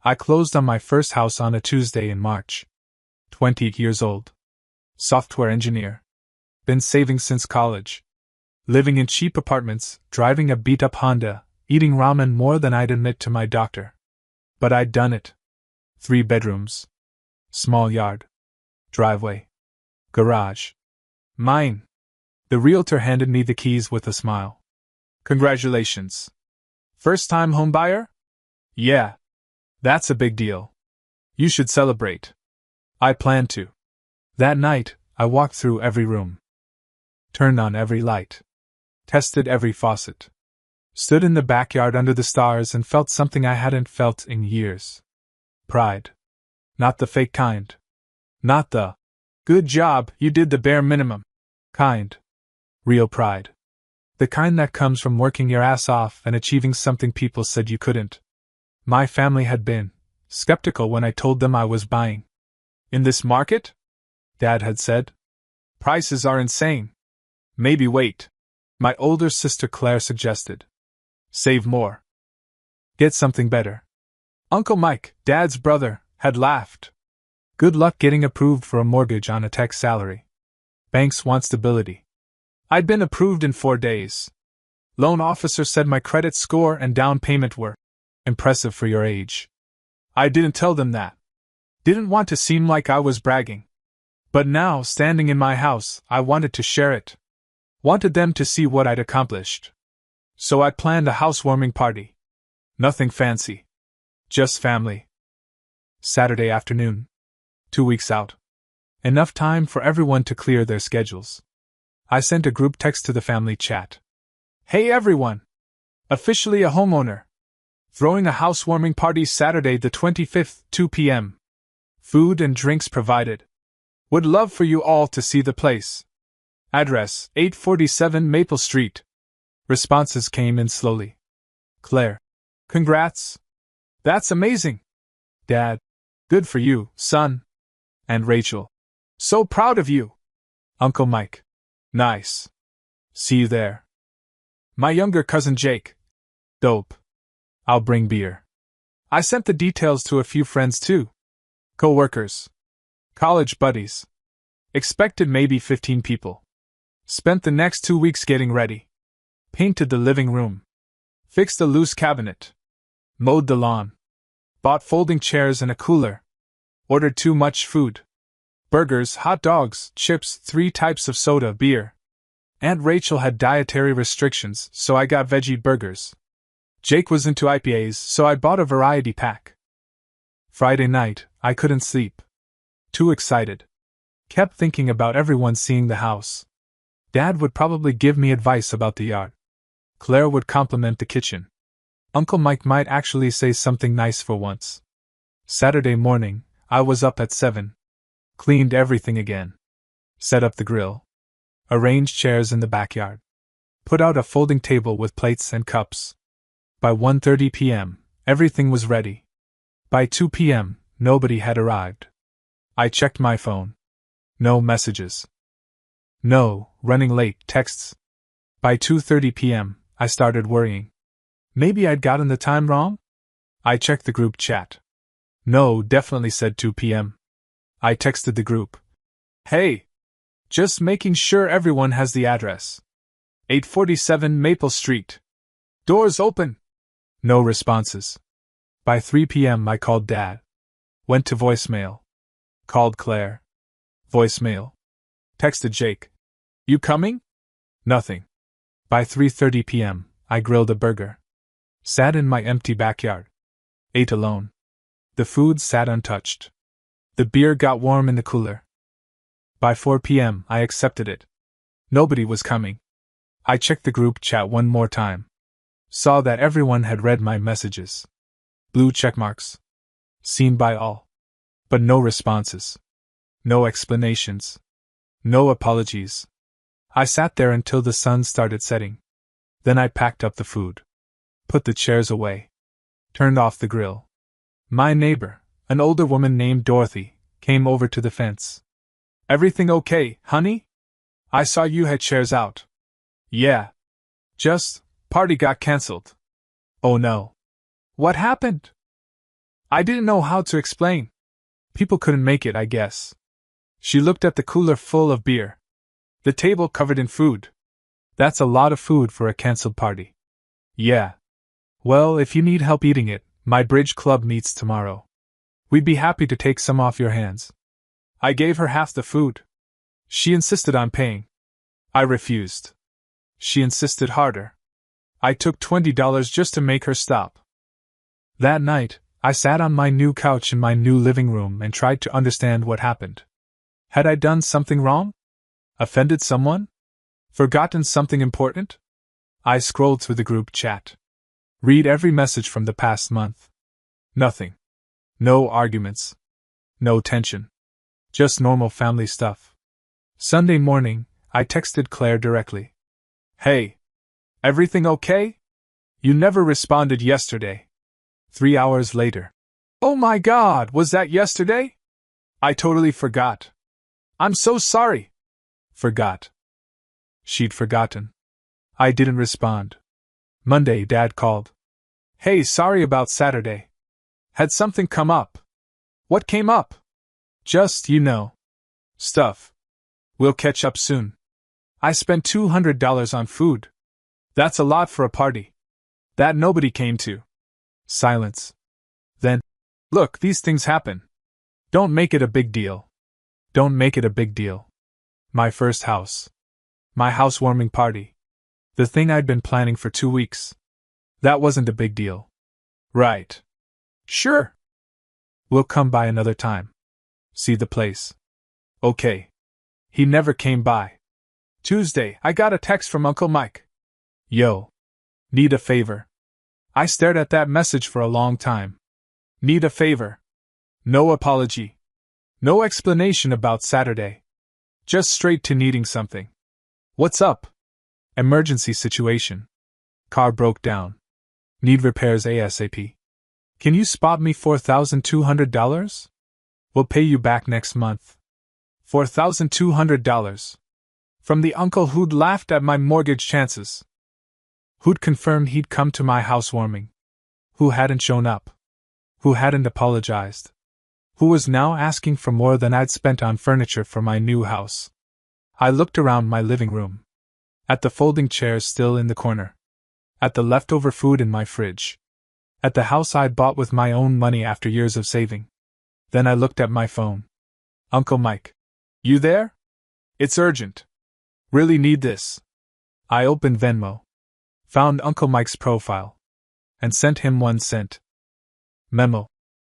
I closed on my first house on a Tuesday in March. 20 years old. Software engineer. Been saving since college. Living in cheap apartments, driving a beat-up Honda, eating ramen more than I'd admit to my doctor. But I'd done it. 3 bedrooms. Small yard. Driveway. Garage. Mine. The realtor handed me the keys with a smile. Congratulations. First-time home buyer? Yeah. That's a big deal. You should celebrate. I plan to. That night, I walked through every room. Turned on every light. Tested every faucet. Stood in the backyard under the stars and felt something I hadn't felt in years. Pride. Not the fake kind. Not the, good job, you did the bare minimum, kind. Real pride. The kind that comes from working your ass off and achieving something people said you couldn't. My family had been skeptical when I told them I was buying. In this market? Dad had said. Prices are insane. Maybe wait. My older sister Claire suggested. Save more. Get something better. Uncle Mike, Dad's brother, had laughed. Good luck getting approved for a mortgage on a tech salary. Banks want stability. I'd been approved in 4 days. Loan officer said my credit score and down payment were impressive for your age. I didn't tell them that. Didn't want to seem like I was bragging. But now, standing in my house, I wanted to share it. Wanted them to see what I'd accomplished. So I planned a housewarming party. Nothing fancy. Just family. Saturday afternoon. 2 weeks out. Enough time for everyone to clear their schedules. I sent a group text to the family chat. Hey everyone! Officially a homeowner. Throwing a housewarming party Saturday the 25th, 2 p.m. Food and drinks provided. Would love for you all to see the place. Address, 847 Maple Street. Responses came in slowly. Claire. Congrats. That's amazing. Dad. Good for you, son. And Rachel. So proud of you. Uncle Mike. Nice. See you there. My younger cousin Jake. Dope. I'll bring beer. I sent the details to a few friends too. Co-workers. College buddies. Expected maybe 15 people. Spent the next 2 weeks getting ready. Painted the living room. Fixed a loose cabinet. Mowed the lawn. Bought folding chairs and a cooler. Ordered too much food. Burgers, hot dogs, chips, 3 types of soda, beer. Aunt Rachel had dietary restrictions, so I got veggie burgers. Jake was into IPAs, so I bought a variety pack. Friday night, I couldn't sleep. Too excited. Kept thinking about everyone seeing the house. Dad would probably give me advice about the yard. Claire would compliment the kitchen. Uncle Mike might actually say something nice for once. Saturday morning, I was up at 7. Cleaned everything again. Set up the grill. Arranged chairs in the backyard. Put out a folding table with plates and cups. By 1:30 p.m., everything was ready. By 2 p.m., nobody had arrived. I checked my phone. No messages. No, running late, texts. By 2:30 p.m., I started worrying. Maybe I'd gotten the time wrong? I checked the group chat. No, definitely said 2 p.m. I texted the group. Hey! Just making sure everyone has the address. 847 Maple Street. Doors open! No responses. By 3 p.m. I called Dad. Went to voicemail. Called Claire. Voicemail. Texted Jake. You coming? Nothing. By 3:30 p.m., I grilled a burger. Sat in my empty backyard. Ate alone. The food sat untouched. The beer got warm in the cooler. By 4 p.m., I accepted it. Nobody was coming. I checked the group chat one more time. Saw that everyone had read my messages. Blue checkmarks. Seen by all. But no responses. No explanations. No apologies. I sat there until the sun started setting. Then I packed up the food. Put the chairs away. Turned off the grill. My neighbor, an older woman named Dorothy, came over to the fence. Everything okay, honey? I saw you had chairs out. Yeah. Just, party got cancelled. Oh no. What happened? I didn't know how to explain. People couldn't make it, I guess. She looked at the cooler full of beer. The table covered in food. That's a lot of food for a cancelled party. Yeah. Well, if you need help eating it, my bridge club meets tomorrow. We'd be happy to take some off your hands. I gave her half the food. She insisted on paying. I refused. She insisted harder. I took $20 just to make her stop. That night, I sat on my new couch in my new living room and tried to understand what happened. Had I done something wrong? Offended someone? Forgotten something important? I scrolled through the group chat. Read every message from the past month. Nothing. No arguments. No tension. Just normal family stuff. Sunday morning, I texted Claire directly. Hey. Everything okay? You never responded yesterday. 3 hours later. Oh my God, was that yesterday? I totally forgot. I'm so sorry. Forgot. She'd forgotten. I didn't respond. Monday, Dad called. Hey, sorry about Saturday. Had something come up. What came up? Just, stuff. We'll catch up soon. I spent $200 on food. That's a lot for a party. That nobody came to. Silence. Then, look, these things happen. Don't make it a big deal. Don't make it a big deal. My first house. My housewarming party. The thing I'd been planning for 2 weeks. That wasn't a big deal. Right. Sure. We'll come by another time. See the place. Okay. He never came by. Tuesday, I got a text from Uncle Mike. Yo. Need a favor. I stared at that message for a long time. Need a favor. No apology. No explanation about Saturday. Just straight to needing something. What's up? Emergency situation. Car broke down. Need repairs ASAP. Can you spot me $4,200? We'll pay you back next month. $4,200. From the uncle who'd laughed at my mortgage chances. Who'd confirmed he'd come to my housewarming. Who hadn't shown up. Who hadn't apologized. Who was now asking for more than I'd spent on furniture for my new house. I looked around my living room. At the folding chairs still in the corner. At the leftover food in my fridge. At the house I'd bought with my own money after years of saving. Then I looked at my phone. Uncle Mike. You there? It's urgent. Really need this. I opened Venmo. Found Uncle Mike's profile. And sent him 1 cent. Memo.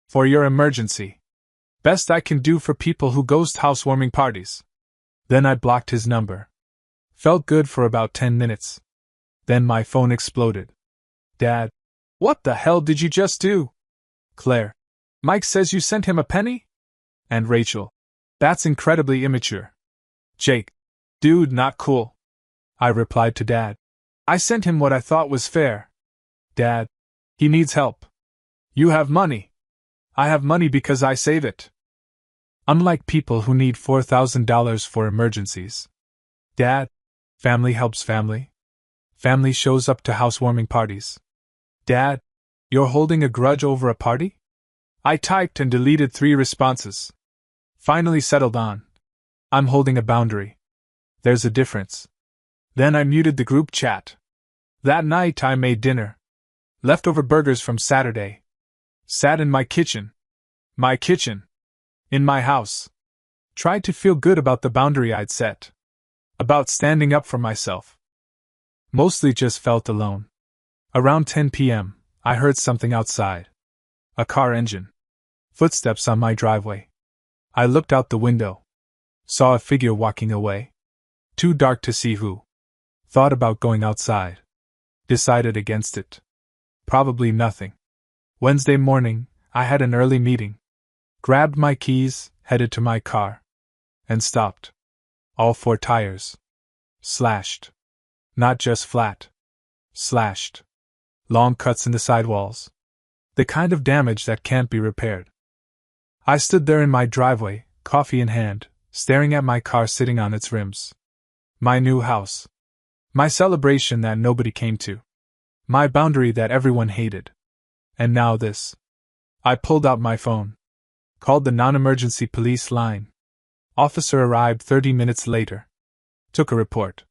For your emergency. Best I can do for people who ghost housewarming parties. Then I blocked his number. Felt good for about 10 minutes. Then my phone exploded. Dad. What the hell did you just do? Claire. Mike says you sent him a penny? And Rachel. That's incredibly immature. Jake. Dude, not cool. I replied to Dad. I sent him what I thought was fair. Dad. He needs help. You have money. I have money because I save it. Unlike people who need $4,000 for emergencies. Dad. Family helps family. Family shows up to housewarming parties. Dad. You're holding a grudge over a party? I typed and deleted 3 responses. Finally settled on. I'm holding a boundary. There's a difference. Then I muted the group chat. That night I made dinner. Leftover burgers from Saturday. Sat in my kitchen. My kitchen. In my house. Tried to feel good about the boundary I'd set. About standing up for myself. Mostly just felt alone. Around 10 p.m., I heard something outside. A car engine. Footsteps on my driveway. I looked out the window. Saw a figure walking away. Too dark to see who. Thought about going outside. Decided against it. Probably nothing. Wednesday morning, I had an early meeting. Grabbed my keys, headed to my car. And stopped. All 4 tires. Slashed. Not just flat. Slashed. Long cuts in the sidewalls. The kind of damage that can't be repaired. I stood there in my driveway, coffee in hand, staring at my car sitting on its rims. My new house. My celebration that nobody came to. My boundary that everyone hated. And now this. I pulled out my phone. Called the non-emergency police line. Officer arrived 30 minutes later. Took a report.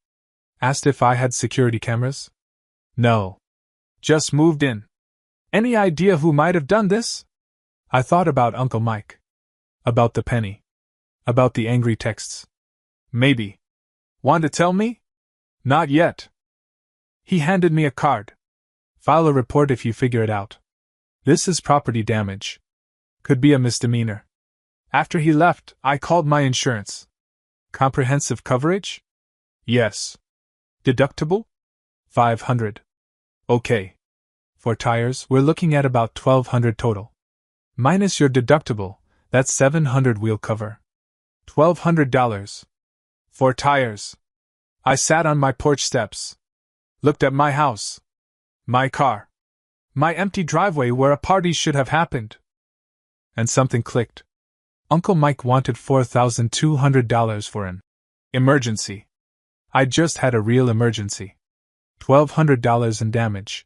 Asked if I had security cameras. No. Just moved in. Any idea who might have done this? I thought about Uncle Mike. About the penny. About the angry texts. Maybe. Want to tell me? Not yet. He handed me a card. File a report if you figure it out. This is property damage. Could be a misdemeanor. After he left, I called my insurance. Comprehensive coverage? Yes. Deductible? $500. Okay. For tires, we're looking at about $1,200 total. Minus your deductible, that's $700 wheel cover. $1,200. For tires. I sat on my porch steps. Looked at my house. My car. My empty driveway where a party should have happened. And something clicked. Uncle Mike wanted $4,200 for an emergency. I just had a real emergency. $1,200 in damage.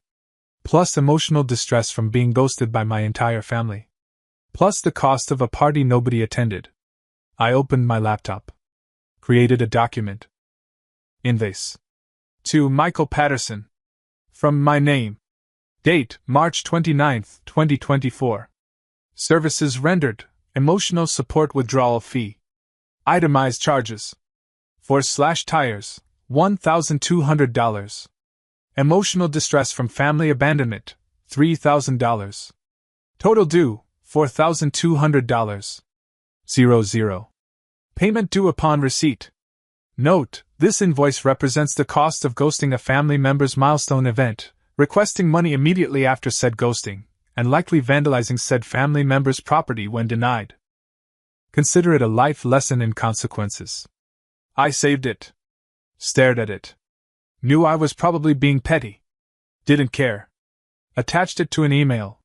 Plus emotional distress from being ghosted by my entire family. Plus the cost of a party nobody attended. I opened my laptop. Created a document. Invoice. To Michael Patterson. From my name. Date, March 29, 2024. Services rendered, emotional support withdrawal fee. Itemized charges. For tires, $1,200. Emotional distress from family abandonment, $3,000. Total due, $4,200. 00. Payment due upon receipt. Note, this invoice represents the cost of ghosting a family member's milestone event, requesting money immediately after said ghosting, and likely vandalizing said family member's property when denied. Consider it a life lesson in consequences. I saved it. Stared at it. Knew I was probably being petty. Didn't care. Attached it to an email.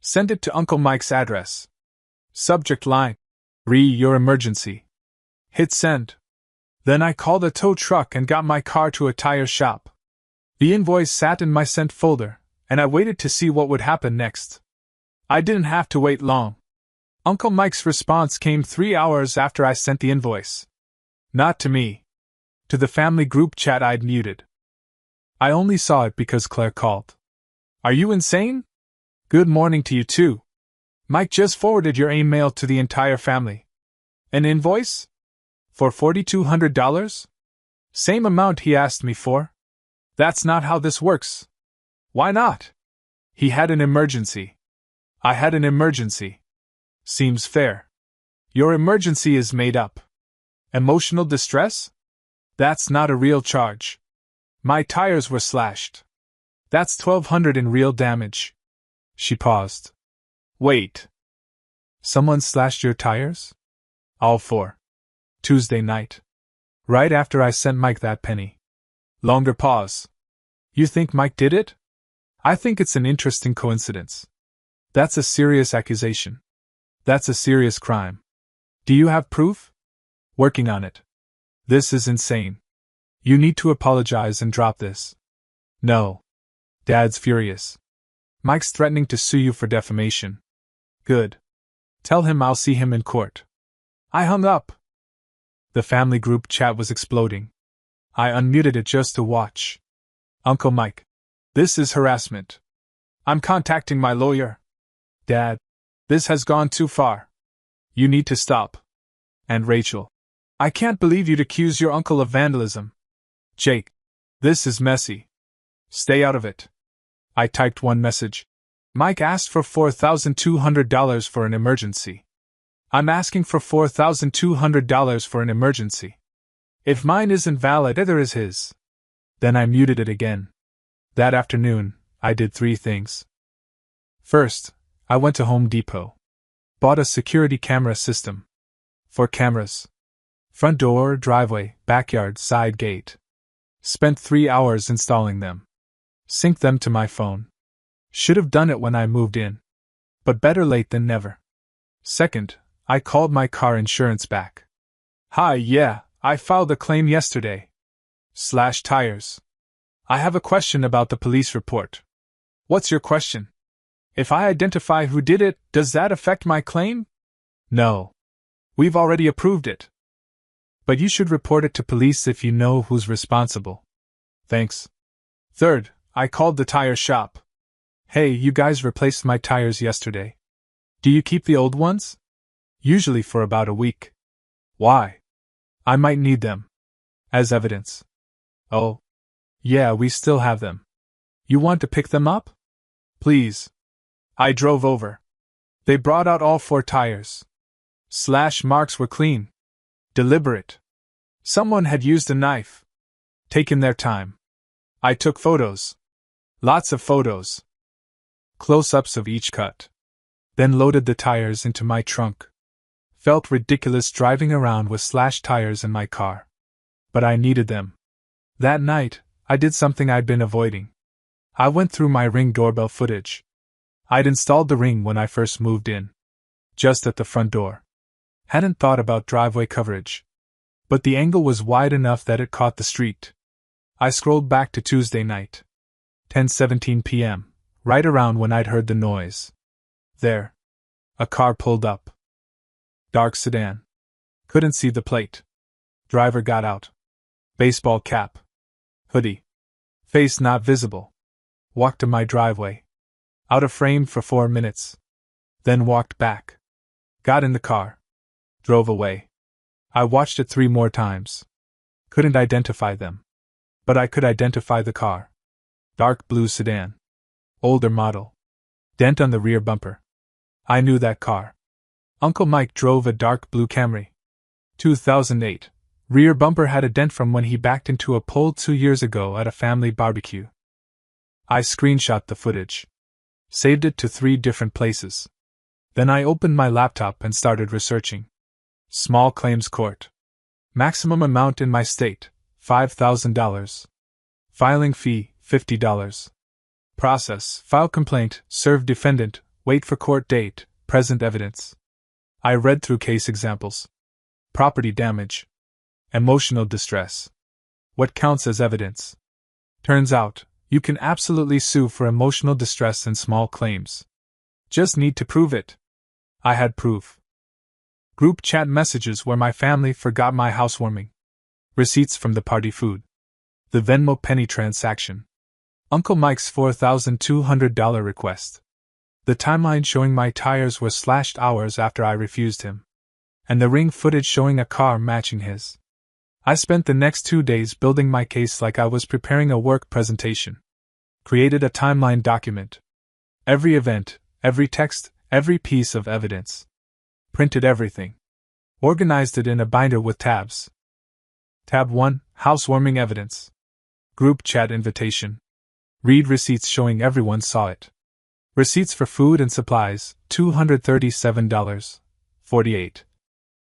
Sent it to Uncle Mike's address. Subject line. Your emergency. Hit send. Then I called a tow truck and got my car to a tire shop. The invoice sat in my sent folder, and I waited to see what would happen next. I didn't have to wait long. Uncle Mike's response came 3 hours after I sent the invoice. Not to me. To the family group chat I'd muted. I only saw it because Claire called. Are you insane? Good morning to you too. Mike just forwarded your email to the entire family. An invoice? For $4,200? Same amount he asked me for. That's not how this works. Why not? He had an emergency. I had an emergency. Seems fair. Your emergency is made up. Emotional distress? That's not a real charge. My tires were slashed. That's $1,200 in real damage. She paused. Wait. Someone slashed your tires? All four. Tuesday night. Right after I sent Mike that penny. Longer pause. You think Mike did it? I think it's an interesting coincidence. That's a serious accusation. That's a serious crime. Do you have proof? Working on it. This is insane. You need to apologize and drop this. No. Dad's furious. Mike's threatening to sue you for defamation. Good. Tell him I'll see him in court. I hung up. The family group chat was exploding. I unmuted it just to watch. Uncle Mike. This is harassment. I'm contacting my lawyer. Dad. This has gone too far. You need to stop. And Rachel. I can't believe you'd accuse your uncle of vandalism. Jake. This is messy. Stay out of it. I typed one message. Mike asked for $4,200 for an emergency. I'm asking for $4,200 for an emergency. If mine isn't valid, either is his. Then I muted it again. That afternoon, I did 3 things. First, I went to Home Depot. Bought a security camera system. 4 cameras. Front door, driveway, backyard, side gate. Spent 3 hours installing them. Synced them to my phone. Should have done it when I moved in. But better late than never. Second, I called my car insurance back. Hi, yeah, I filed a claim yesterday. Slash tires. I have a question about the police report. What's your question? If I identify who did it, does that affect my claim? No. We've already approved it. But you should report it to police if you know who's responsible. Thanks. Third, I called the tire shop. Hey, you guys replaced my tires yesterday. Do you keep the old ones? Usually for about a week. Why? I might need them. As evidence. Oh. Yeah, we still have them. You want to pick them up? Please. I drove over. They brought out all 4 tires. Slash marks were clean. Deliberate. Someone had used a knife. Taken their time. I took photos. Lots of photos. Close-ups of each cut. Then loaded the tires into my trunk. Felt ridiculous driving around with slashed tires in my car. But I needed them. That night, I did something I'd been avoiding. I went through my Ring doorbell footage. I'd installed the Ring when I first moved in. Just at the front door. Hadn't thought about driveway coverage. But the angle was wide enough that it caught the street. I scrolled back to Tuesday night. 10:17 p.m., right around when I'd heard the noise. There. A car pulled up. Dark sedan. Couldn't see the plate. Driver got out. Baseball cap. Hoodie. Face not visible. Walked to my driveway. Out of frame for 4 minutes. Then walked back. Got in the car. Drove away. I watched it 3 more times. Couldn't identify them. But I could identify the car. Dark blue sedan. Older model. Dent on the rear bumper. I knew that car. Uncle Mike drove a dark blue Camry. 2008. Rear bumper had a dent from when he backed into a pole 2 years ago at a family barbecue. I screenshot the footage. Saved it to 3 different places. Then I opened my laptop and started researching. Small claims court. Maximum amount in my state, $5,000. Filing fee, $50. Process, file complaint, serve defendant, wait for court date, present evidence. I read through case examples. Property damage. Emotional distress. What counts as evidence? Turns out, you can absolutely sue for emotional distress in small claims. Just need to prove it. I had proof. Group chat messages where my family forgot my housewarming. Receipts from the party food. The Venmo penny transaction. Uncle Mike's $4,200 request. The timeline showing my tires were slashed hours after I refused him. And the Ring footage showing a car matching his. I spent the next 2 days building my case like I was preparing a work presentation. Created a timeline document. Every event, every text, every piece of evidence. Printed everything. Organized it in a binder with tabs. Tab 1, Housewarming Evidence. Group Chat Invitation. Read receipts showing everyone saw it. Receipts for food and supplies, $237.48.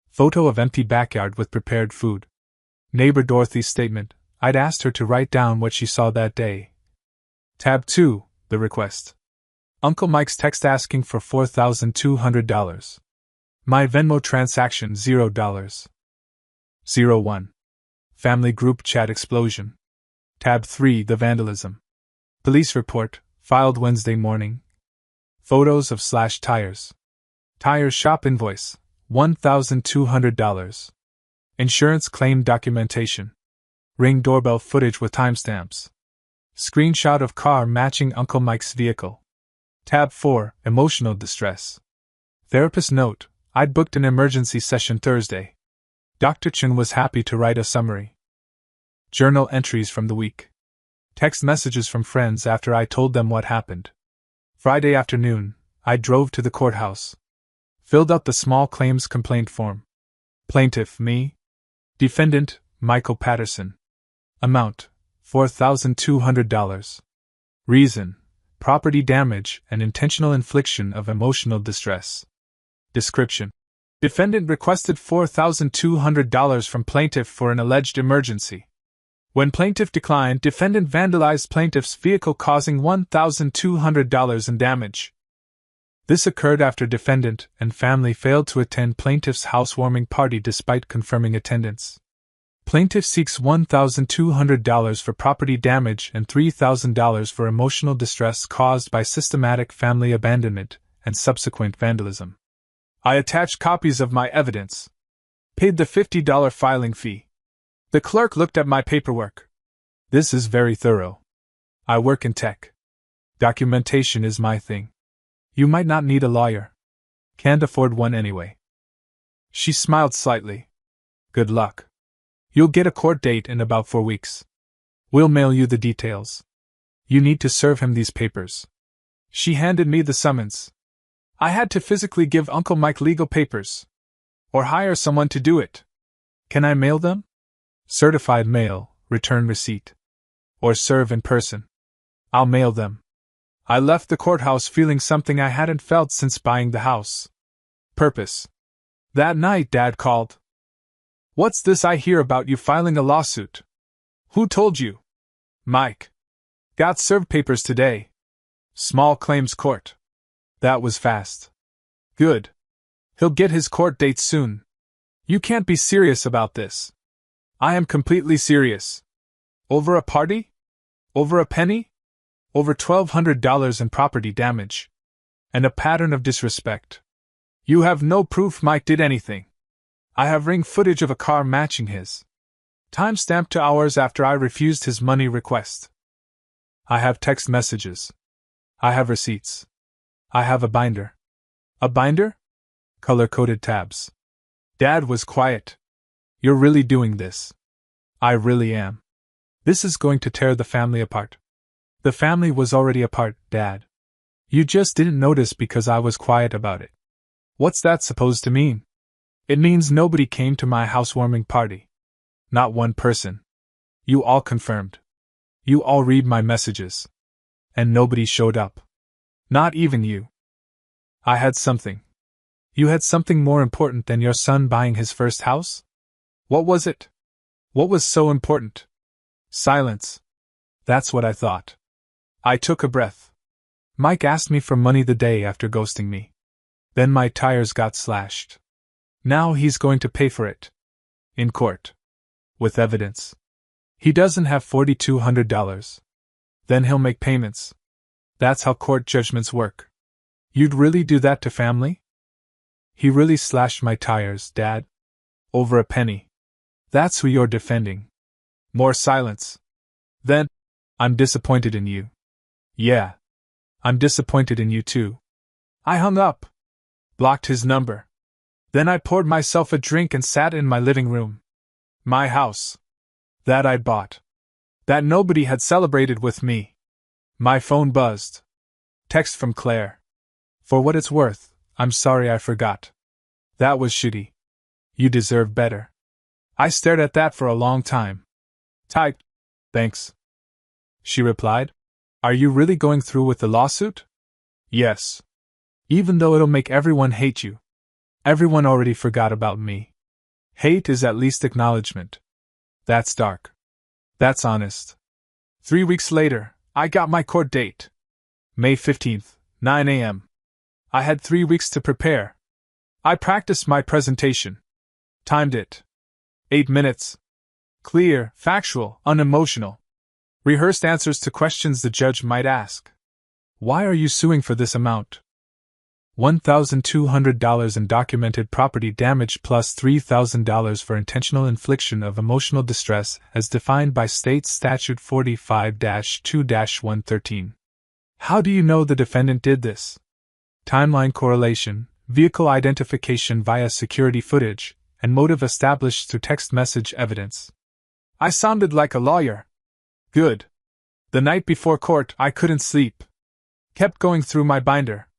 Photo of empty backyard with prepared food. Neighbor Dorothy's statement, I'd asked her to write down what she saw that day. Tab 2, the request. Uncle Mike's text asking for $4,200. My Venmo transaction $0. 01. Family group chat explosion. Tab 3, the vandalism. Police report, filed Wednesday morning. Photos of slashed tires. Tire shop invoice, $1,200. Insurance claim documentation. Ring doorbell footage with timestamps. Screenshot of car matching Uncle Mike's vehicle. Tab 4, emotional distress. Therapist note, I'd booked an emergency session Thursday. Dr. Chen was happy to write a summary. Journal entries from the week. Text messages from friends after I told them what happened. Friday afternoon, I drove to the courthouse. Filled out the small claims complaint form. Plaintiff, me. Defendant, Michael Patterson. Amount, $4,200. Reason, property damage and intentional infliction of emotional distress. Description. Defendant requested $4,200 from plaintiff for an alleged emergency. When plaintiff declined, defendant vandalized plaintiff's vehicle causing $1,200 in damage. This occurred after defendant and family failed to attend plaintiff's housewarming party despite confirming attendance. Plaintiff seeks $1,200 for property damage and $3,000 for emotional distress caused by systematic family abandonment and subsequent vandalism. I attached copies of my evidence. Paid the $50 filing fee. The clerk looked at my paperwork. This is very thorough. I work in tech. Documentation is my thing. You might not need a lawyer. Can't afford one anyway. She smiled slightly. Good luck. You'll get a court date in about 4 weeks. We'll mail you the details. You need to serve him these papers. She handed me the summons. I had to physically give Uncle Mike legal papers. Or hire someone to do it. Can I mail them? Certified mail, return receipt. Or serve in person. I'll mail them. I left the courthouse feeling something I hadn't felt since buying the house. Purpose. That night, Dad called. What's this I hear about you filing a lawsuit? Who told you? Mike. Got served papers today. Small claims court. That was fast. Good. He'll get his court date soon. You can't be serious about this. I am completely serious. Over a party? Over a penny? Over $1,200 in property damage. And a pattern of disrespect. You have no proof Mike did anything. I have ring footage of a car matching his. Timestamped to hours after I refused his money request. I have text messages. I have receipts. I have a binder. A binder? Color-coded tabs. Dad was quiet. You're really doing this. I really am. This is going to tear the family apart. The family was already apart, Dad. You just didn't notice because I was quiet about it. What's that supposed to mean? It means nobody came to my housewarming party. Not one person. You all confirmed. You all read my messages. And nobody showed up. Not even you. I had something. You had something more important than your son buying his first house? What was it? What was so important? Silence. That's what I thought. I took a breath. Mike asked me for money the day after ghosting me. Then my tires got slashed. Now he's going to pay for it. In court. With evidence. He doesn't have $4,200. Then he'll make payments. That's how court judgments work. You'd really do that to family? He really slashed my tires, Dad. Over a penny. That's who you're defending. More silence. Then, I'm disappointed in you. Yeah. I'm disappointed in you too. I hung up. Blocked his number. Then I poured myself a drink and sat in my living room. My house. That I'd bought. That nobody had celebrated with me. My phone buzzed. Text from Claire. For what it's worth, I'm sorry I forgot. That was shitty. You deserve better. I stared at that for a long time. Typed, thanks. She replied, Are you really going through with the lawsuit? Yes. Even though it'll make everyone hate you. Everyone already forgot about me. Hate is at least acknowledgement. That's dark. That's honest. 3 weeks later, I got my court date. May 15th, 9 a.m. I had 3 weeks to prepare. I practiced my presentation. Timed it. 8 minutes. Clear, factual, unemotional. Rehearsed answers to questions the judge might ask. Why are you suing for this amount? $1,200 in documented property damage plus $3,000 for intentional infliction of emotional distress as defined by State Statute 45-2-113. How do you know the defendant did this? Timeline correlation, vehicle identification via security footage, and motive established through text message evidence. I sounded like a lawyer. Good. The night before court, I couldn't sleep. Kept going through my binder.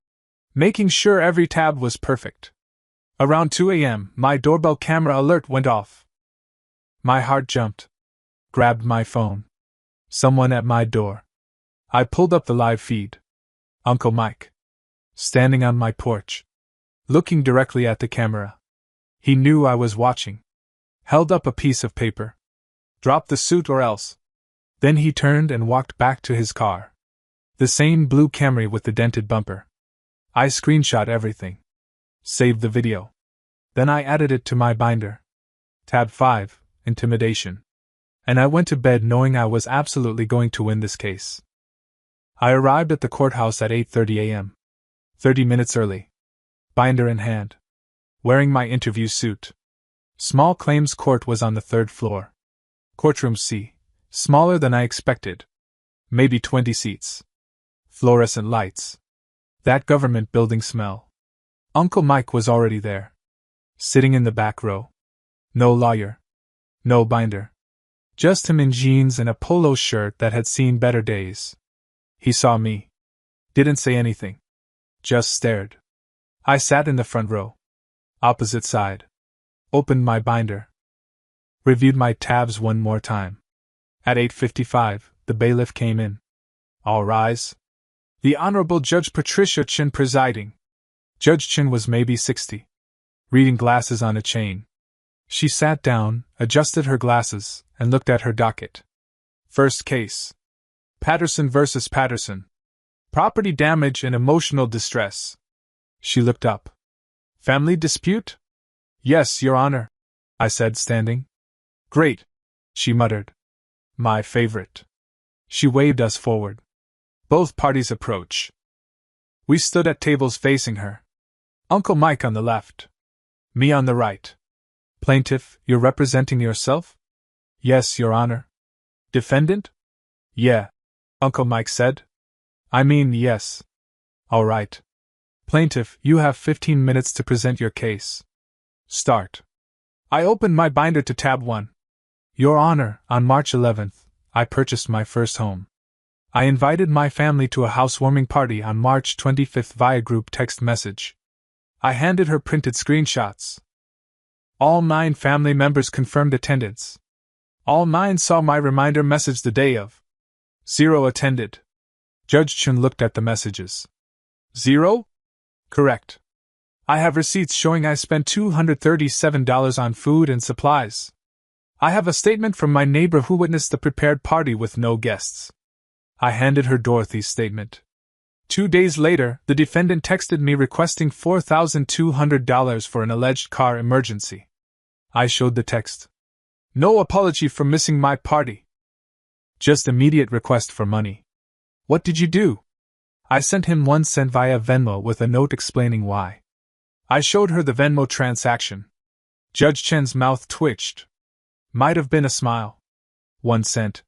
Making sure every tab was perfect. Around 2 a.m., my doorbell camera alert went off. My heart jumped. Grabbed my phone. Someone at my door. I pulled up the live feed. Uncle Mike. Standing on my porch. Looking directly at the camera. He knew I was watching. Held up a piece of paper. Drop the suit or else. Then he turned and walked back to his car. The same blue Camry with the dented bumper. I screenshot everything. Saved the video. Then I added it to my binder. Tab 5, intimidation. And I went to bed knowing I was absolutely going to win this case. I arrived at the courthouse at 8:30 a.m. 30 minutes early. Binder in hand. Wearing my interview suit. Small claims court was on the 3rd floor. Courtroom C. Smaller than I expected. Maybe 20 seats. Fluorescent lights. That government building smell. Uncle Mike was already there. Sitting in the back row. No lawyer. No binder. Just him in jeans and a polo shirt that had seen better days. He saw me. Didn't say anything. Just stared. I sat in the front row. Opposite side. Opened my binder. Reviewed my tabs one more time. At 8:55, the bailiff came in. All rise. The Honorable Judge Patricia Chin presiding. Judge Chin was maybe 60. Reading glasses on a chain. She sat down, adjusted her glasses, and looked at her docket. First case. Patterson vs. Patterson. Property damage and emotional distress. She looked up. Family dispute? Yes, Your Honor, I said, standing. Great, she muttered. My favorite. She waved us forward. Both parties approach. We stood at tables facing her. Uncle Mike on the left. Me on the right. Plaintiff, you're representing yourself? Yes, Your Honor. Defendant? Yeah, Uncle Mike said. I mean, yes. All right. Plaintiff, you have 15 minutes to present your case. Start. I opened my binder to tab 1. Your Honor, on March 11th, I purchased my first home. I invited my family to a housewarming party on March 25th via group text message. I handed her printed screenshots. All 9 family members confirmed attendance. All 9 saw my reminder message the day of. 0 attended. Judge Chun looked at the messages. 0? Correct. I have receipts showing I spent $237 on food and supplies. I have a statement from my neighbor who witnessed the prepared party with no guests. I handed her Dorothy's statement. 2 days later, the defendant texted me requesting $4,200 for an alleged car emergency. I showed the text. No apology for missing my party. Just immediate request for money. What did you do? I sent him 1 cent via Venmo with a note explaining why. I showed her the Venmo transaction. Judge Chen's mouth twitched. Might have been a smile. 1 cent.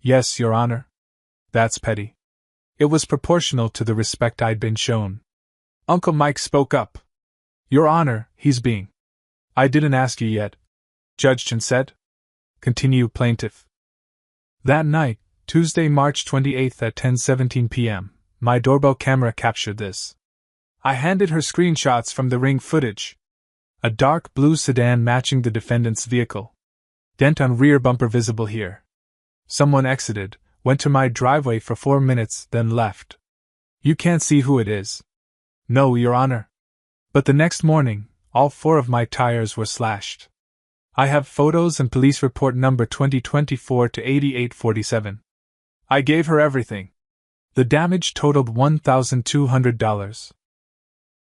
Yes, Your Honor. That's petty. It was proportional to the respect I'd been shown. Uncle Mike spoke up. Your Honor, he's being. I didn't ask you yet, Judge Chen said. Continue, plaintiff. That night, Tuesday, March 28th at 10:17 p.m., my doorbell camera captured this. I handed her screenshots from the ring footage. A dark blue sedan matching the defendant's vehicle. Dent on rear bumper visible here. Someone exited, went to my driveway for 4 minutes, then left. You can't see who it is. No, Your Honor. But the next morning, all 4 of my tires were slashed. I have photos and police report number 2024 to 8847. I gave her everything. The damage totaled $1,200.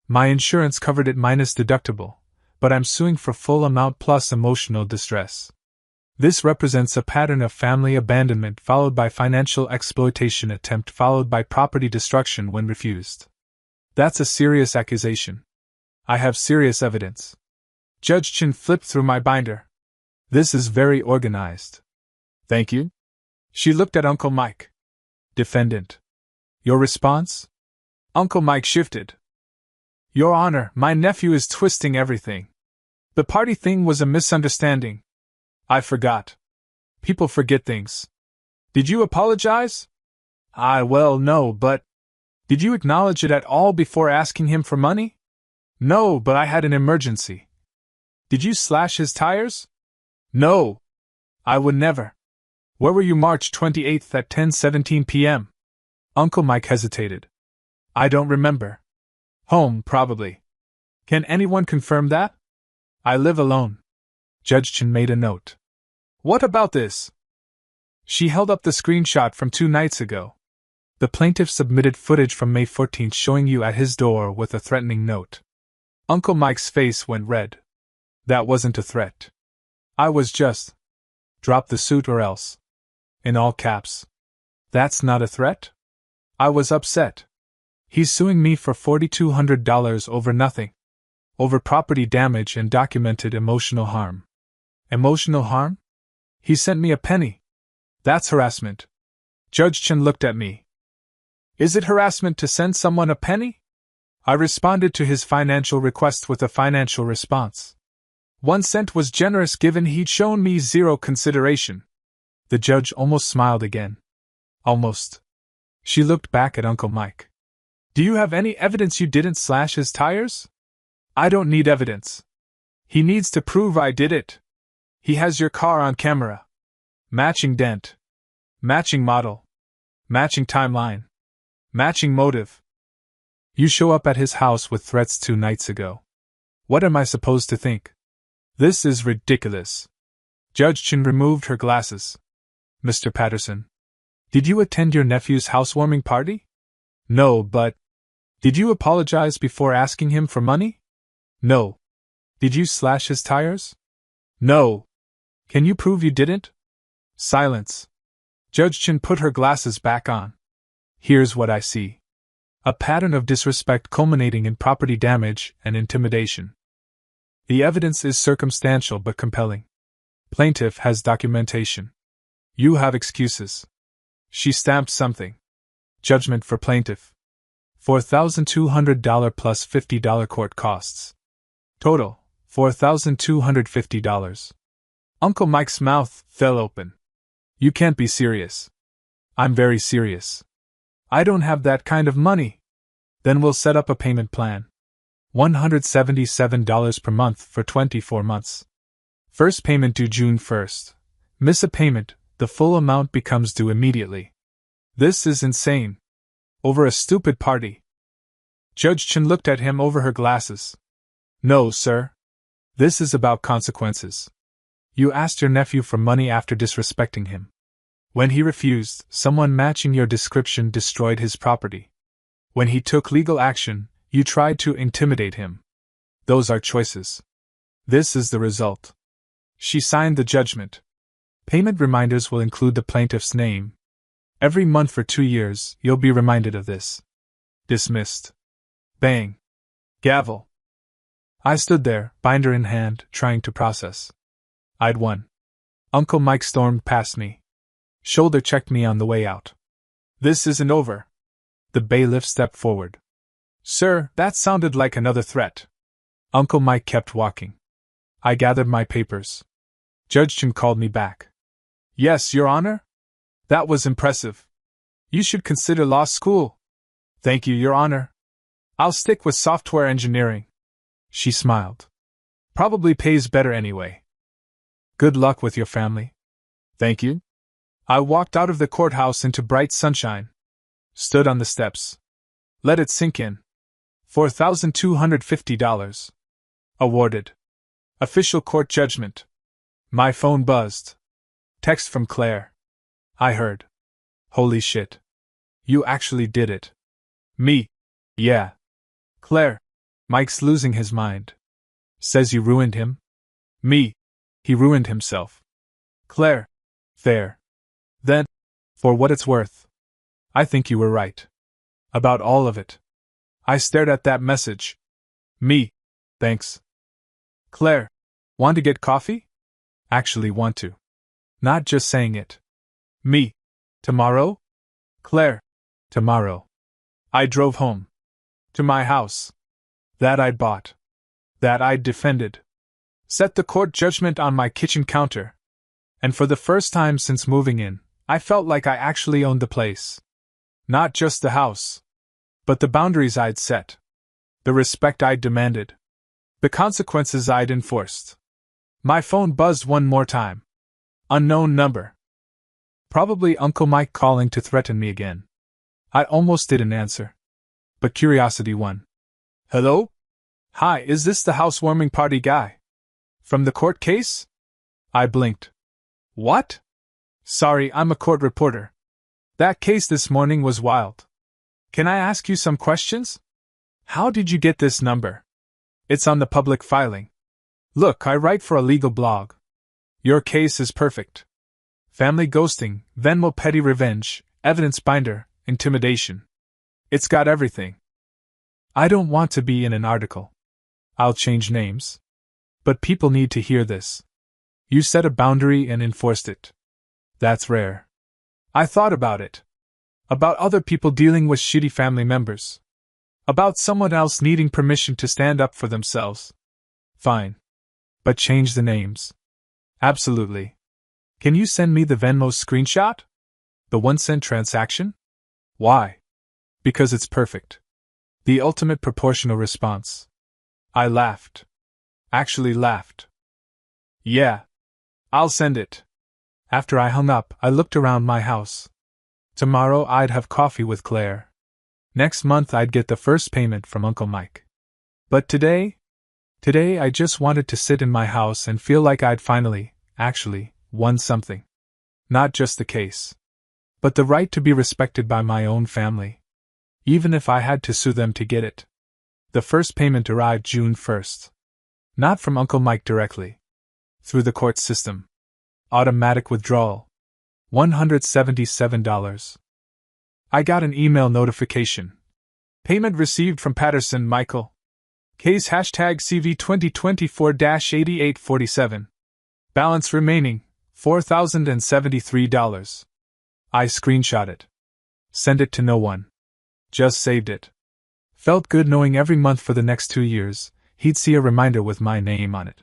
My insurance covered it minus deductible, but I'm suing for full amount plus emotional distress. This represents a pattern of family abandonment followed by financial exploitation attempt followed by property destruction when refused. That's a serious accusation. I have serious evidence. Judge Chin flipped through my binder. This is very organized. Thank you. She looked at Uncle Mike. Defendant. Your response? Uncle Mike shifted. Your Honor, my nephew is twisting everything. The party thing was a misunderstanding. I forgot. People forget things. Did you apologize? Well, no, but... Did you acknowledge it at all before asking him for money? No, but I had an emergency. Did you slash his tires? No. I would never. Where were you March 28th at 10:17 p.m.? Uncle Mike hesitated. I don't remember. Home, probably. Can anyone confirm that? I live alone. Judge Chin made a note. What about this? She held up the screenshot from 2 nights ago. The plaintiff submitted footage from May 14th showing you at his door with a threatening note. Uncle Mike's face went red. That wasn't a threat. I was just Drop the suit or else. In all caps. That's not a threat? I was upset. He's suing me for $4,200 over nothing. Over property damage and documented emotional harm. Emotional harm? He sent me a penny. That's harassment. Judge Chen looked at me. Is it harassment to send someone a penny? I responded to his financial request with a financial response. 1 cent was generous given he'd shown me zero consideration. The judge almost smiled again. Almost. She looked back at Uncle Mike. Do you have any evidence you didn't slash his tires? I don't need evidence. He needs to prove I did it. He has your car on camera. Matching dent. Matching model. Matching timeline. Matching motive. You show up at his house with threats 2 nights ago. What am I supposed to think? This is ridiculous. Judge Chen removed her glasses. Mr. Patterson. Did you attend your nephew's housewarming party? No, but... Did you apologize before asking him for money? No. Did you slash his tires? No. Can you prove you didn't? Silence. Judge Chen put her glasses back on. Here's what I see. A pattern of disrespect culminating in property damage and intimidation. The evidence is circumstantial but compelling. Plaintiff has documentation. You have excuses. She stamped something. Judgment for plaintiff. $4,200 plus $50 court costs. Total, $4,250. Uncle Mike's mouth fell open. You can't be serious. I'm very serious. I don't have that kind of money. Then we'll set up a payment plan. $177 per month for 24 months. First payment due June 1st. Miss a payment, the full amount becomes due immediately. This is insane. Over a stupid party. Judge Chen looked at him over her glasses. No, sir. This is about consequences. You asked your nephew for money after disrespecting him. When he refused, someone matching your description destroyed his property. When he took legal action, you tried to intimidate him. Those are choices. This is the result. She signed the judgment. Payment reminders will include the plaintiff's name. Every month for 2 years, you'll be reminded of this. Dismissed. Bang. Gavel. I stood there, binder in hand, trying to process. I'd won. Uncle Mike stormed past me. Shoulder checked me on the way out. This isn't over. The bailiff stepped forward. Sir, that sounded like another threat. Uncle Mike kept walking. I gathered my papers. Judge Chen called me back. Yes, Your Honor? That was impressive. You should consider law school. Thank you, Your Honor. I'll stick with software engineering. She smiled. Probably pays better anyway. Good luck with your family. Thank you. I walked out of the courthouse into bright sunshine. Stood on the steps. Let it sink in. $4,250. Awarded. Official court judgment. My phone buzzed. Text from Claire. I heard. Holy shit. You actually did it. Me. Yeah. Claire. Mike's losing his mind. Says you ruined him? Me. He ruined himself. Claire. Fair. Then, for what it's worth, I think you were right. About all of it. I stared at that message. Me. Thanks. Claire. Want to get coffee? Actually want to. Not just saying it. Me. Tomorrow? Claire. Tomorrow. I drove home. To my house. That I'd bought. That I'd defended. Set the court judgment on my kitchen counter. And for the first time since moving in, I felt like I actually owned the place. Not just the house. But the boundaries I'd set. The respect I'd demanded. The consequences I'd enforced. My phone buzzed one more time. Unknown number. Probably Uncle Mike calling to threaten me again. I almost didn't answer. But curiosity won. Hello? Hi, is this the housewarming party guy? From the court case? I blinked. What? Sorry, I'm a court reporter. That case this morning was wild. Can I ask you some questions? How did you get this number? It's on the public filing. Look, I write for a legal blog. Your case is perfect. Family ghosting, Venmo petty revenge, evidence binder, intimidation. It's got everything. I don't want to be in an article. I'll change names. But people need to hear this. You set a boundary and enforced it. That's rare. I thought about it. About other people dealing with shitty family members. About someone else needing permission to stand up for themselves. Fine. But change the names. Absolutely. Can you send me the Venmo screenshot? The 1 cent transaction? Why? Because it's perfect. The ultimate proportional response. I laughed. Actually laughed. Yeah. I'll send it. After I hung up, I looked around my house. Tomorrow I'd have coffee with Claire. Next month I'd get the first payment from Uncle Mike. But today I just wanted to sit in my house and feel like I'd finally, actually, won something. Not just the case. But the right to be respected by my own family. Even if I had to sue them to get it. The first payment arrived June 1st. Not from Uncle Mike directly. Through the court system. Automatic withdrawal. $177. I got an email notification. Payment received from Patterson Michael. Case #CV 2024-8847. Balance remaining, $4,073. I screenshot it. Send it to no one. Just saved it. Felt good knowing every month for the next 2 years, he'd see a reminder with my name on it.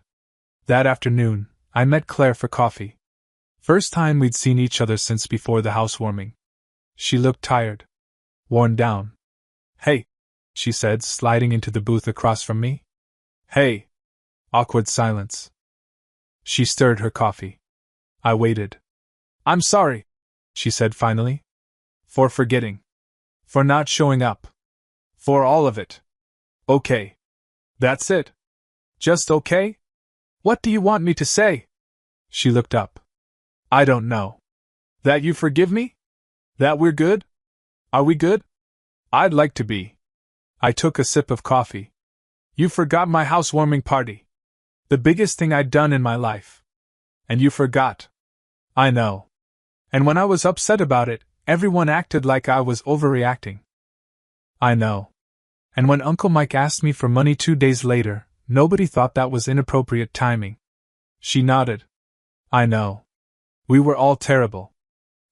That afternoon, I met Claire for coffee. First time we'd seen each other since before the housewarming. She looked tired. Worn down. Hey, she said, sliding into the booth across from me. Hey. Awkward silence. She stirred her coffee. I waited. I'm sorry, she said finally. For forgetting. For not showing up. For all of it. Okay. That's it. Just okay? What do you want me to say? She looked up. I don't know. That you forgive me? That we're good? Are we good? I'd like to be. I took a sip of coffee. You forgot my housewarming party. The biggest thing I'd done in my life. And you forgot. I know. And when I was upset about it, everyone acted like I was overreacting. I know. And when Uncle Mike asked me for money 2 days later, nobody thought that was inappropriate timing. She nodded. I know. We were all terrible.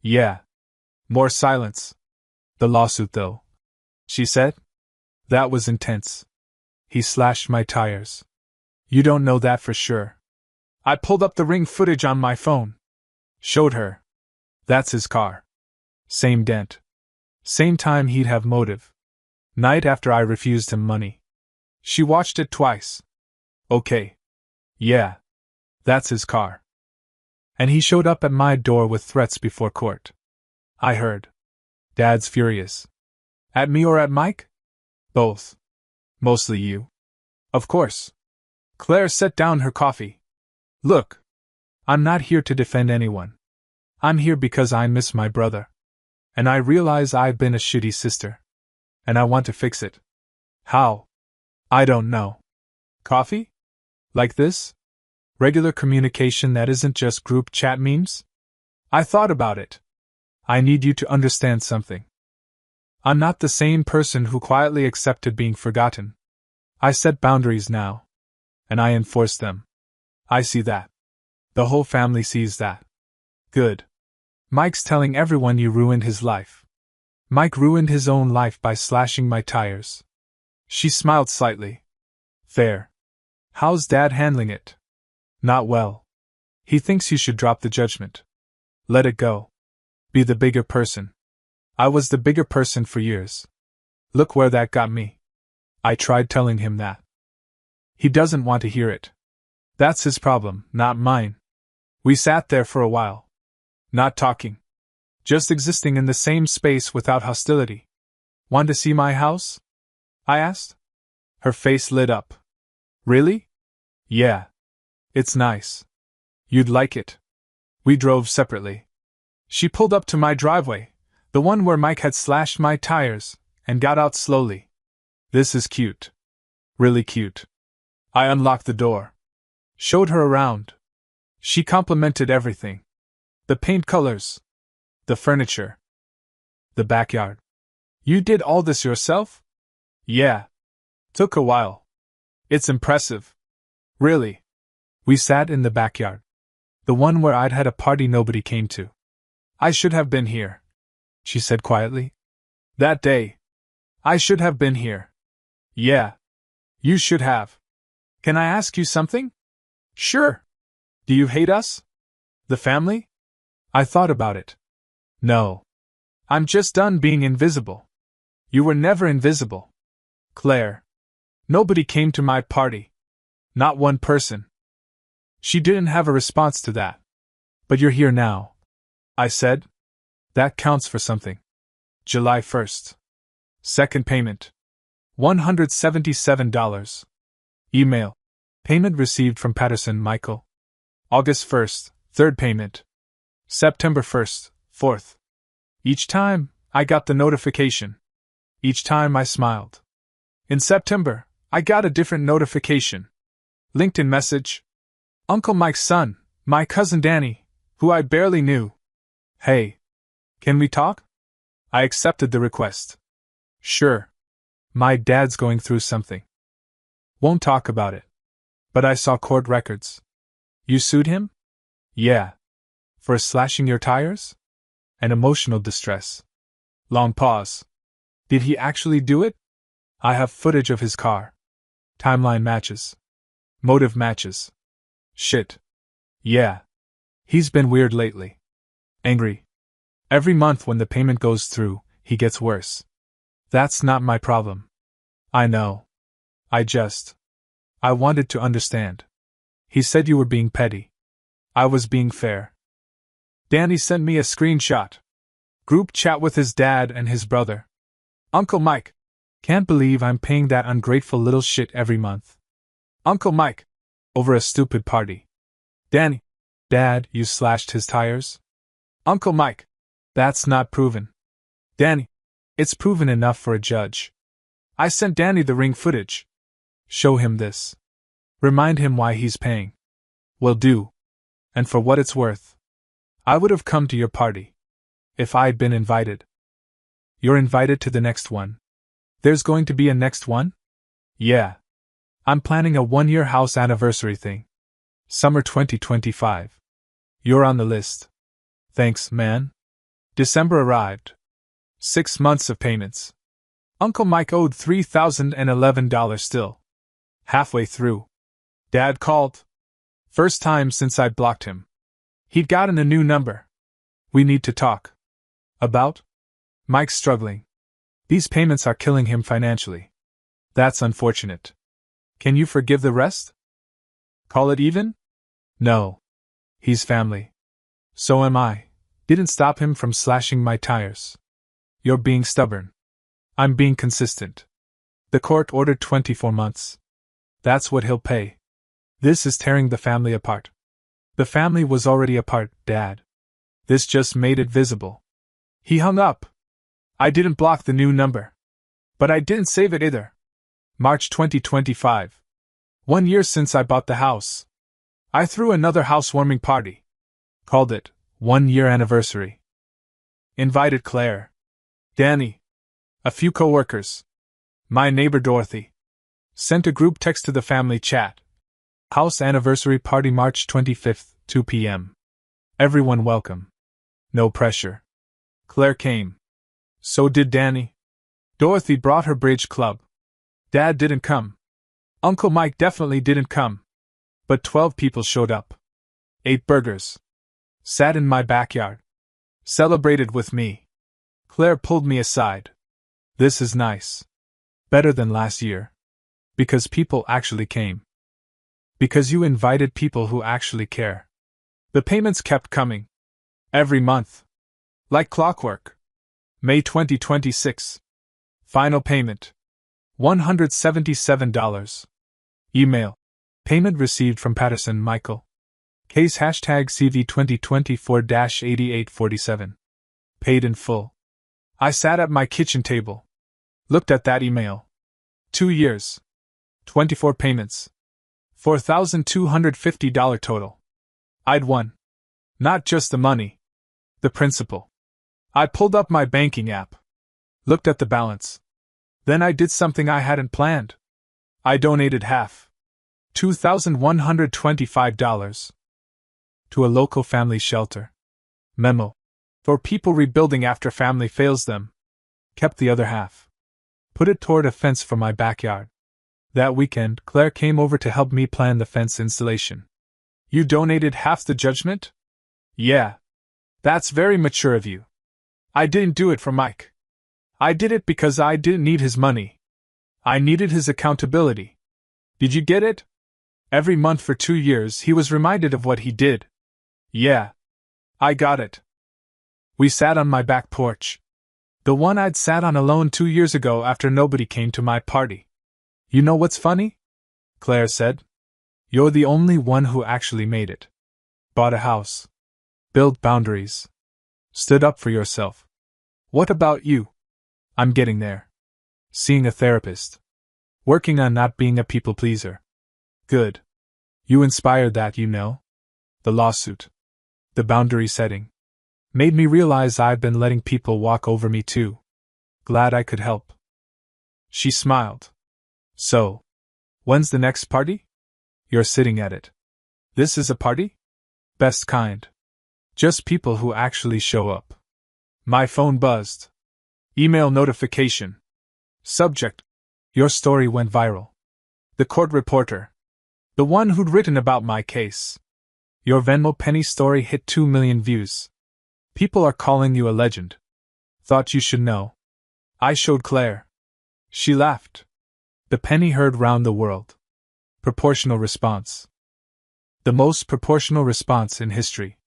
Yeah. More silence. The lawsuit, though. She said. That was intense. He slashed my tires. You don't know that for sure. I pulled up the ring footage on my phone. Showed her. That's his car. Same dent. Same time he'd have motive. Night after I refused him money. She watched it twice. Okay. Yeah. That's his car. And he showed up at my door with threats before court. I heard. Dad's furious. At me or at Mike? Both. Mostly you. Of course. Claire set down her coffee. Look. I'm not here to defend anyone. I'm here because I miss my brother. And I realize I've been a shitty sister. And I want to fix it. How? I don't know. Coffee? Like this? Regular communication that isn't just group chat memes? I thought about it. I need you to understand something. I'm not the same person who quietly accepted being forgotten. I set boundaries now. And I enforce them. I see that. The whole family sees that. Good. Mike's telling everyone you ruined his life. Mike ruined his own life by slashing my tires. She smiled slightly. Fair. How's Dad handling it? Not well. He thinks you should drop the judgment. Let it go. Be the bigger person. I was the bigger person for years. Look where that got me. I tried telling him that. He doesn't want to hear it. That's his problem, not mine. We sat there for a while. Not talking. Just existing in the same space without hostility. Want to see my house? I asked. Her face lit up. Really? Yeah. It's nice. You'd like it. We drove separately. She pulled up to my driveway, the one where Mike had slashed my tires, and got out slowly. This is cute. Really cute. I unlocked the door. Showed her around. She complimented everything. The paint colors. The furniture. The backyard. You did all this yourself? Yeah. Took a while. It's impressive. Really. We sat in the backyard. The one where I'd had a party nobody came to. I should have been here, she said quietly. That day. I should have been here. Yeah. You should have. Can I ask you something? Sure. Do you hate us? The family? I thought about it. No. I'm just done being invisible. You were never invisible. Claire. Nobody came to my party. Not one person. She didn't have a response to that. But you're here now, I said. That counts for something. July 1st. Second payment. $177. Email. Payment received from Patterson Michael. August 1st, third payment. September 1st, fourth. Each time, I got the notification. Each time I smiled. In September, I got a different notification. LinkedIn message. Uncle Mike's son, my cousin Danny, who I barely knew. Hey. Can we talk? I accepted the request. Sure. My dad's going through something. Won't talk about it. But I saw court records. You sued him? Yeah. For slashing your tires? An emotional distress. Long pause. Did he actually do it? I have footage of his car. Timeline matches. Motive matches. Shit. Yeah. He's been weird lately. Angry. Every month when the payment goes through, he gets worse. That's not my problem. I know. I wanted to understand. He said you were being petty. I was being fair. Danny sent me a screenshot. Group chat with his dad and his brother. Uncle Mike. Can't believe I'm paying that ungrateful little shit every month. Uncle Mike. Over a stupid party. Danny. Dad, you slashed his tires? Uncle Mike. That's not proven. Danny. It's proven enough for a judge. I sent Danny the ring footage. Show him this. Remind him why he's paying. Will do. And for what it's worth, I would have come to your party. If I'd been invited. You're invited to the next one. There's going to be a next one? Yeah. I'm planning a 1-year house anniversary thing. Summer 2025. You're on the list. Thanks, man. December arrived. 6 months of payments. Uncle Mike owed $3,011 still. Halfway through. Dad called. First time since I'd blocked him. He'd gotten a new number. We need to talk. About? Mike's struggling. These payments are killing him financially. That's unfortunate. Can you forgive the rest? Call it even? No. He's family. So am I. Didn't stop him from slashing my tires. You're being stubborn. I'm being consistent. The court ordered 24 months. That's what he'll pay. This is tearing the family apart. The family was already apart, Dad. This just made it visible. He hung up. I didn't block the new number. But I didn't save it either. March 2025. 1 year since I bought the house. I threw another housewarming party. Called it 1-year anniversary. Invited Claire. Danny. A few coworkers. My neighbor Dorothy. Sent a group text to the family chat. House anniversary party March 25th, 2 p.m. Everyone welcome. No pressure. Claire came. So did Danny. Dorothy brought her bridge club. Dad didn't come. Uncle Mike definitely didn't come. But 12 people showed up. 8 burgers. Sat in my backyard. Celebrated with me. Claire pulled me aside. This is nice. Better than last year. Because people actually came. Because you invited people who actually care. The payments kept coming. Every month. Like clockwork. May 2026. Final payment. $177. Email. Payment received from Patterson Michael. Case #CV 2024-8847. Paid in full. I sat at my kitchen table. Looked at that email. 2 years. 24 payments. $4,250 total. I'd won. Not just the money. The principal. I pulled up my banking app. Looked at the balance. Then I did something I hadn't planned. I donated half. $2,125. To a local family shelter. Memo. For people rebuilding after family fails them. Kept the other half. Put it toward a fence for my backyard. That weekend, Claire came over to help me plan the fence installation. You donated half the judgment? Yeah. That's very mature of you. I didn't do it for Mike. I did it because I didn't need his money. I needed his accountability. Did you get it? Every month for 2 years he was reminded of what he did. Yeah. I got it. We sat on my back porch. The one I'd sat on alone 2 years ago after nobody came to my party. You know what's funny? Claire said. You're the only one who actually made it. Bought a house. Built boundaries. Stood up for yourself. What about you? I'm getting there. Seeing a therapist. Working on not being a people pleaser. Good. You inspired that, you know. The lawsuit. The boundary setting. Made me realize I've been letting people walk over me too. Glad I could help. She smiled. So, when's the next party? You're sitting at it. This is a party? Best kind. Just people who actually show up. My phone buzzed. Email notification. Subject. Your story went viral. The court reporter. The one who'd written about my case. Your Venmo penny story hit 2 million views. People are calling you a legend. Thought you should know. I showed Claire. She laughed. The penny heard round the world. Proportional response. The most proportional response in history.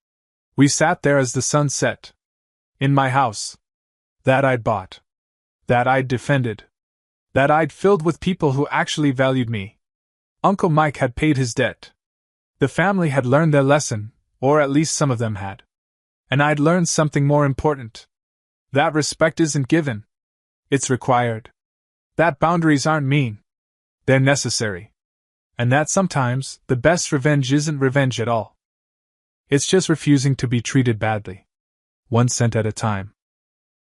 We sat there as the sun set. In my house. That I'd bought. That I'd defended. That I'd filled with people who actually valued me. Uncle Mike had paid his debt. The family had learned their lesson, or at least some of them had. And I'd learned something more important. That respect isn't given. It's required. That boundaries aren't mean. They're necessary. And that sometimes, the best revenge isn't revenge at all. It's just refusing to be treated badly. 1 cent at a time.